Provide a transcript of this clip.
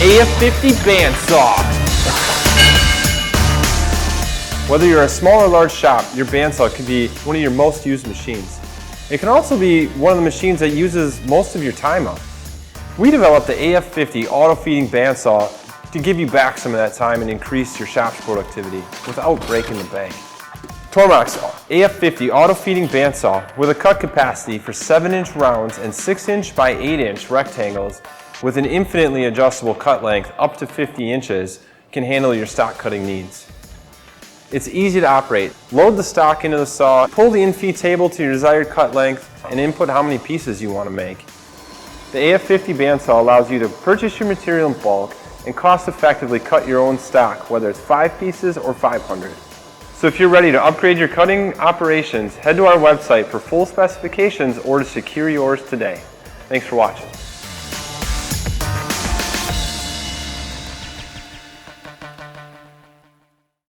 AF50 Bandsaw. Whether you're a small or large shop, your bandsaw could be one of your most used machines. It can also be one of the machines that uses most of your time up. We developed the AF50 auto-feeding bandsaw to give you back some of that time and increase your shop's productivity without breaking the bank. Tormach's AF50 auto-feeding bandsaw with a cut capacity for 7-inch rounds and 6-inch by 8-inch rectangles with an infinitely adjustable cut length up to 50 inches can handle your stock cutting needs. It's easy to operate. Load the stock into the saw, pull the in-feed table to your desired cut length, and input how many pieces you want to make. The AF50 bandsaw allows you to purchase your material in bulk and cost-effectively cut your own stock, whether it's 5 pieces or 500. So if you're ready to upgrade your cutting operations, head to our website for full specifications or to secure yours today. Thanks for watching.